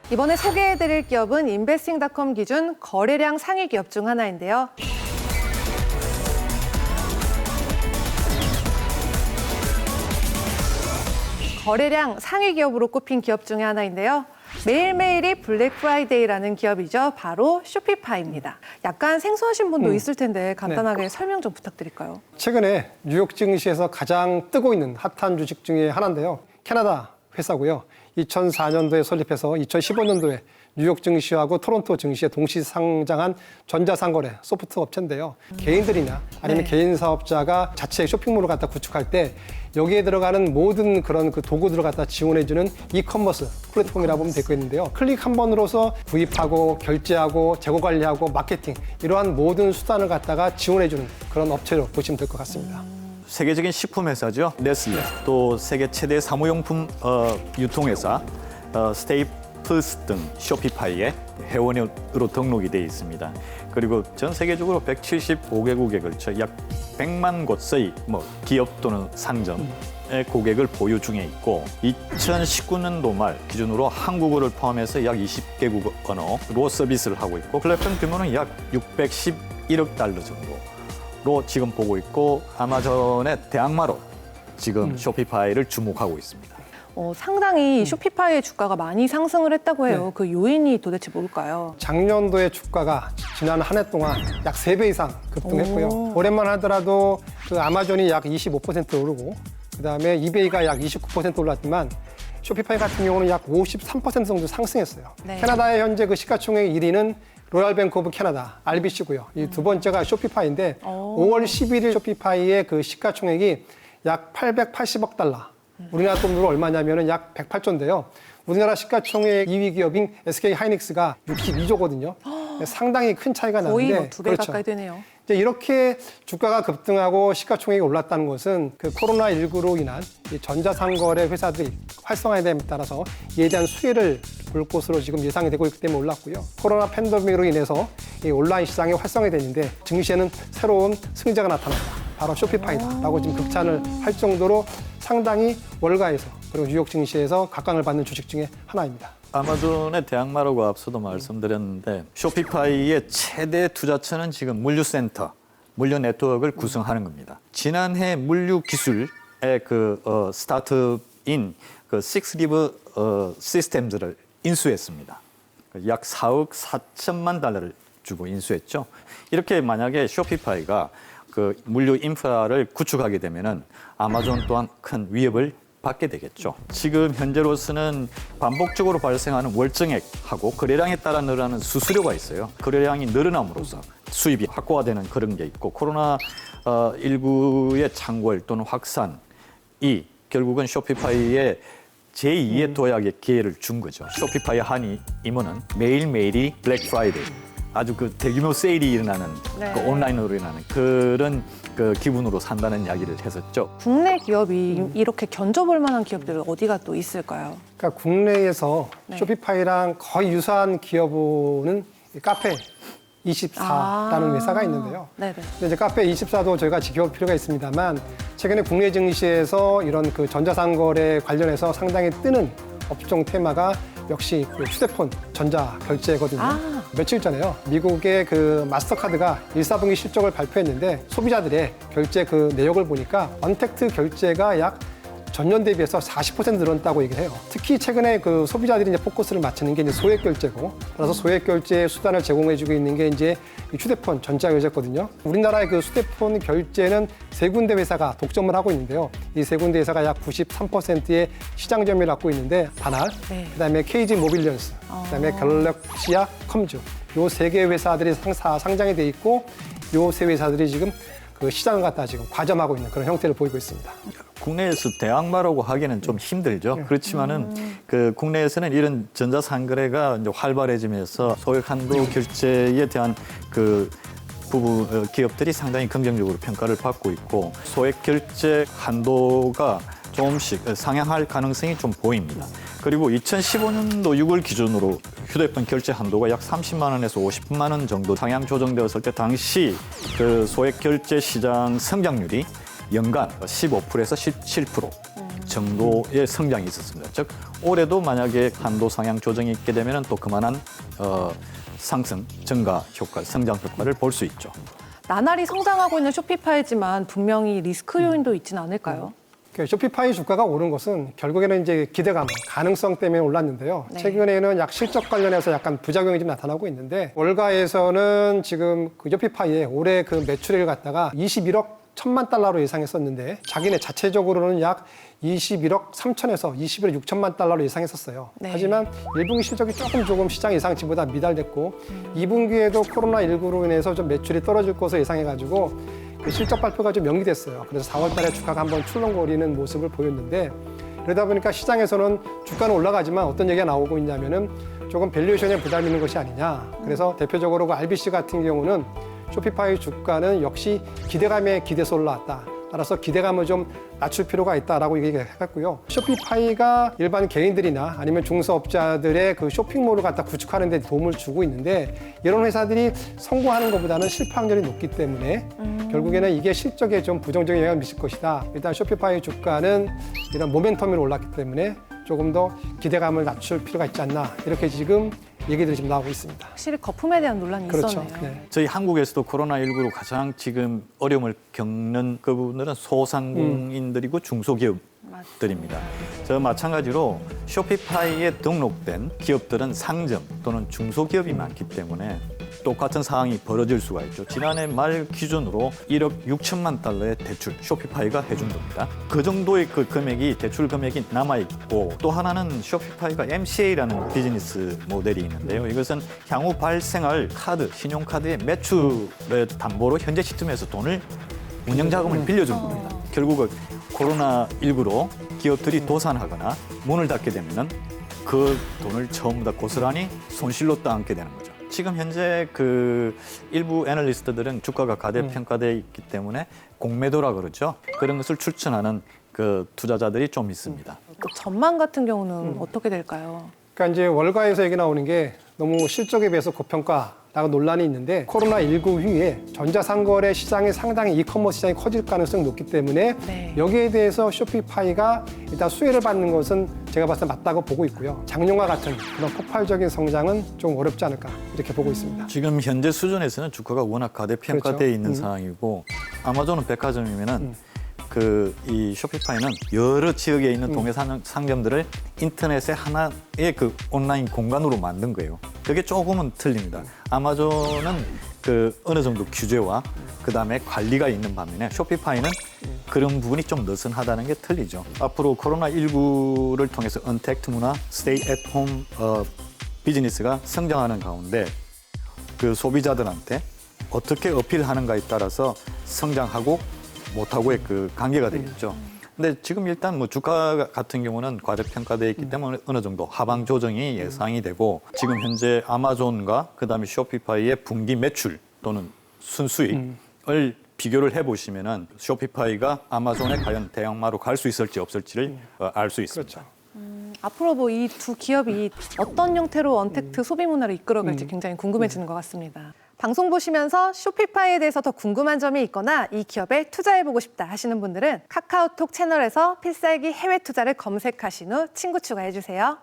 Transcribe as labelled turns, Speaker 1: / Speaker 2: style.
Speaker 1: 이번에 소개해드릴 기업은 인베스팅닷컴 기준 거래량 상위 기업 중 하나인데요. 거래량 상위 기업으로 꼽힌 기업 중에 하나인데요. 매일매일이 블랙 프라이데이라는 기업이죠. 바로 쇼피파이입니다. 약간 생소하신 분도 있을 텐데 간단하게 설명 좀 부탁드릴까요?
Speaker 2: 최근에 뉴욕 증시에서 가장 뜨고 있는 핫한 주식 중에 하나인데요. 캐나다 회사고요. 2004년도에 설립해서 2015년도에 뉴욕 증시하고 토론토 증시에 동시 상장한 전자상거래 소프트 업체인데요. 개인들이나 아니면 개인 사업자가 자체의 쇼핑몰을 갖다 구축할 때 여기에 들어가는 모든 그런 그 도구들을 갖다 지원해주는 이커머스 플랫폼이라고 보면 되겠는데요. 클릭 한 번으로서 구입하고 결제하고 재고 관리하고 마케팅 이러한 모든 수단을 갖다가 지원해주는 그런 업체로 보시면 될 것 같습니다.
Speaker 3: 세계적인 식품 회사죠. 네슬레. 또 세계 최대 사무용품 유통회사 스테이플스 등 쇼피파이의 회원으로 등록이 되어 있습니다. 그리고 전 세계적으로 175개국에 걸쳐 약 100만 곳의 기업 또는 상점의 고객을 보유 중에 있고 2019년도 말 기준으로 한국어를 포함해서 약 20개국 언어로 서비스를 하고 있고 플랫폼 규모는 약 611억 달러 정도로 지금 보고 있고 아마존의 대항마로 지금 쇼피파이를 주목하고 있습니다.
Speaker 1: 상당히 쇼피파이의 주가가 많이 상승을 했다고 해요. 그 요인이 도대체 뭘까요?
Speaker 2: 작년도의 주가가 지난 한 해 동안 약 3배 이상 급등했고요. 올해만 하더라도 그 아마존이 약 25% 오르고 그다음에 이베이가 약 29% 올랐지만 쇼피파이 같은 경우는 약 53% 정도 상승했어요.
Speaker 1: 네.
Speaker 2: 캐나다의 현재 그 시가총액 1위는 로얄 뱅크 오브 캐나다, RBC고요. 이 두 번째가 쇼피파이인데 5월 11일 쇼피파이의 그 시가총액이 약 880억 달러. 우리나라 돈으로 얼마냐면은 약 108조인데요. 우리나라 시가총액 2위 기업인 SK 하이닉스가 62조거든요. 상당히 큰 차이가 나는데
Speaker 1: 거의 2배 가까이 되네요.
Speaker 2: 이제 이렇게 주가가 급등하고 시가총액이 올랐다는 것은 그 코로나19로 인한 이 전자상거래 회사들이 활성화됨에 따라서 이에 대한 수혜를 볼 것으로 지금 예상이 되고 있기 때문에 올랐고요. 코로나 팬데믹으로 인해서 이 온라인 시장이 활성화되는데 증시에는 새로운 승자가 나타났다. 바로 쇼피파이다라고 지금 극찬을 할 정도로 상당히 월가에서 그리고 뉴욕 증시에서 각광을 받는 주식 중에 하나입니다.
Speaker 3: 아마존의 대항마라고 앞서도 말씀드렸는데 쇼피파이의 최대 투자처는 지금 물류센터, 물류 네트워크를 구성하는 겁니다. 지난해 물류 기술의 스타트업인 식스리브 시스템즈를 인수했습니다. 약 4억 4천만 달러를 주고 인수했죠. 이렇게 만약에 쇼피파이가 그 물류 인프라를 구축하게 되면은 아마존 또한 큰 위협을 받게 되겠죠. 지금 현재로서는 반복적으로 발생하는 월정액하고 거래량에 따라 늘어나는 수수료가 있어요. 거래량이 늘어남으로써 수입이 확고화되는 그런 게 있고 코로나19의 창궐 또는 확산이 결국은 쇼피파이의 제2의 도약의 기회를 준 거죠. 쇼피파이 한 임원은 매일매일이 블랙 프라이데이. 아주 그 대규모 세일이 일어나는 그 온라인으로 일어나는 그런 그 기분으로 산다는 이야기를 했었죠.
Speaker 1: 국내 기업이 이렇게 견줘볼 만한 기업들은 어디가 또 있을까요?
Speaker 2: 그러니까 국내에서 쇼피파이랑 거의 유사한 기업은 카페24라는 회사가 있는데요.
Speaker 1: 네네.
Speaker 2: 근데 이제 카페24도 저희가 지켜볼 필요가 있습니다만 최근에 국내 증시에서 이런 그 전자상거래 관련해서 상당히 뜨는 업종 테마가 역시 그 휴대폰 전자 결제거든요. 며칠 전에요. 미국의 그 마스터카드가 1사분기 실적을 발표했는데 소비자들의 결제 그 내역을 보니까 언택트 결제가 약 전년 대비해서 40% 늘었다고 얘기를 해요. 특히 최근에 그 소비자들이 이제 포커스를 맞추는 게 이제 소액 결제고, 따라서 소액 결제 수단을 제공해주고 있는 게 이제 휴대폰 전자 결제거든요. 우리나라의 그 휴대폰 결제는 3군데 회사가 독점을 하고 있는데요. 이 3군데 회사가 약 93%의 시장 점유율을 갖고 있는데 다날, 그다음에 KG 모빌리언스, 그다음에 갤럭시아 컴즈, 요 3개 회사들이 상장이 돼 있고, 요 3 회사들이 지금 그 시장을 갖다 지금 과점하고 있는 그런 형태를 보이고 있습니다.
Speaker 3: 국내에서 대항마라고 하기는 좀 힘들죠. 그렇지만은 그 국내에서는 이런 전자상거래가 이제 활발해지면서 소액 한도 결제에 대한 그 부분 기업들이 상당히 긍정적으로 평가를 받고 있고 소액 결제 한도가 조금씩 상향할 가능성이 좀 보입니다. 그리고 2015년도 6월 기준으로 휴대폰 결제 한도가 약 30만 원에서 50만 원 정도 상향 조정되었을 때 당시 그 소액 결제 시장 성장률이 연간 15%에서 17% 정도의 성장이 있었습니다. 즉 올해도 만약에 한도 상향 조정이 있게 되면 또 그만한 상승, 증가 효과, 성장 효과를 볼 수 있죠.
Speaker 1: 나날이 성장하고 있는 쇼피파이지만 분명히 리스크 요인도 있지는 않을까요?
Speaker 2: 쇼피파이 주가가 오른 것은 결국에는 이제 기대감, 가능성 때문에 올랐는데요.
Speaker 1: 네.
Speaker 2: 최근에는 약 실적 관련해서 약간 부작용이 좀 나타나고 있는데 월가에서는 지금 그 쇼피파이의 올해 그 매출액을 갖다가 21억 1천만 달러로 예상했었는데 자기네 자체적으로는 약 21억 3천에서 21억 6천만 달러로 예상했었어요.
Speaker 1: 네.
Speaker 2: 하지만 1분기 실적이 조금 시장 예상치보다 미달됐고 2분기에도 코로나19로 인해서 좀 매출이 떨어질 것으로 예상해가지고 그 실적 발표가 좀 연기됐어요. 그래서 4월 달에 주가가 한번 출렁거리는 모습을 보였는데 그러다 보니까 시장에서는 주가는 올라가지만 어떤 얘기가 나오고 있냐면은 조금 밸류에이션에 부담이 있는 것이 아니냐. 그래서 대표적으로 그 RBC 같은 경우는 쇼피파이 주가는 역시 기대감에 기대서 올라왔다. 따라서 기대감을 좀 낮출 필요가 있다라고 얘기했고요. 쇼피파이가 일반 개인들이나 아니면 중소업자들의 그 쇼핑몰을 갖다 구축하는 데 도움을 주고 있는데 이런 회사들이 성공하는 것보다는 실패 확률이 높기 때문에 결국에는 이게 실적에 좀 부정적인 영향을 미칠 것이다. 일단 쇼피파이 주가는 이런 모멘텀으로 올랐기 때문에 조금 더 기대감을 낮출 필요가 있지 않나 이렇게 지금 얘기들이 지금 나오고 있습니다.
Speaker 1: 확실히 거품에 대한 논란이
Speaker 2: 그렇죠.
Speaker 1: 있었네요.
Speaker 2: 네.
Speaker 3: 저희 한국에서도 코로나19로 가장 지금 어려움을 겪는 그분들은 소상공인들이고 중소기업들입니다. 저 마찬가지로 쇼피파이에 등록된 기업들은 상점 또는 중소기업이 많기 때문에 똑같은 상황이 벌어질 수가 있죠. 지난해 말 기준으로 1억 6천만 달러의 대출 쇼피파이가 해준 겁니다. 그 정도의 그 금액이 대출 금액이 남아있고 또 하나는 쇼피파이가 MCA라는 비즈니스 모델이 있는데요. 이것은 향후 발생할 카드, 신용카드의 매출의 담보로 현재 시점에서 돈을 운영자금을 빌려주는 겁니다. 결국은 코로나19로 기업들이 도산하거나 문을 닫게 되면 그 돈을 전부 다 고스란히 손실로 떠안게 되는 거죠. 지금 현재 그 일부 애널리스트들은 주가가 가대평가되어 있기 때문에 공매도라 그러죠. 그런 것을 추천하는 그 투자자들이 좀 있습니다.
Speaker 1: 그 전망 같은 경우는 어떻게 될까요?
Speaker 2: 그러니까 이제 월가에서 얘기 나오는 게 너무 실적에 비해서 고평가라고 논란이 있는데 코로나19 이후에 전자상거래 시장이 상당히 이커머스 시장이 커질 가능성이 높기 때문에
Speaker 1: 네.
Speaker 2: 여기에 대해서 쇼피파이가 일단 수혜를 받는 것은 제가 봤을 때 맞다고 보고 있고요. 작년과 같은 그런 폭발적인 성장은 좀 어렵지 않을까 이렇게 보고 있습니다.
Speaker 3: 지금 현재 수준에서는 주가가 워낙 가대평가되어
Speaker 2: 그렇죠.
Speaker 3: 있는 상황이고 아마존은 백화점이면은 그 이 쇼피파이는 여러 지역에 있는 동해 상점들을 인터넷의 하나의 그 온라인 공간으로 만든 거예요. 그게 조금은 틀립니다. 아마존은 그 어느 정도 규제와 그다음에 관리가 있는 반면에 쇼피파이는 그런 부분이 좀 느슨하다는 게 틀리죠. 앞으로 코로나19를 통해서 언택트 문화, 스테이 앳 홈 비즈니스가 성장하는 가운데 그 소비자들한테 어떻게 어필하는가에 따라서 성장하고 못하고의 그 관계가 되겠죠. 근데 지금 일단 뭐 주가 같은 경우는 과대평가되어 있기 때문에 어느 정도 하방 조정이 예상이 되고 지금 현재 아마존과 그다음에 쇼피파이의 분기 매출 또는 순수익을 비교를 해보시면은 쇼피파이가 아마존에 과연 대형마로 갈 수 있을지 없을지를 알 수 있습니다.
Speaker 2: 그렇죠.
Speaker 1: 앞으로 뭐 이 두 기업이 어떤 형태로 언택트 소비 문화를 이끌어갈지 굉장히 궁금해지는 것 같습니다. 방송 보시면서 쇼피파이에 대해서 더 궁금한 점이 있거나 이 기업에 투자해보고 싶다 하시는 분들은 카카오톡 채널에서 필살기 해외 투자를 검색하신 후 친구 추가해주세요.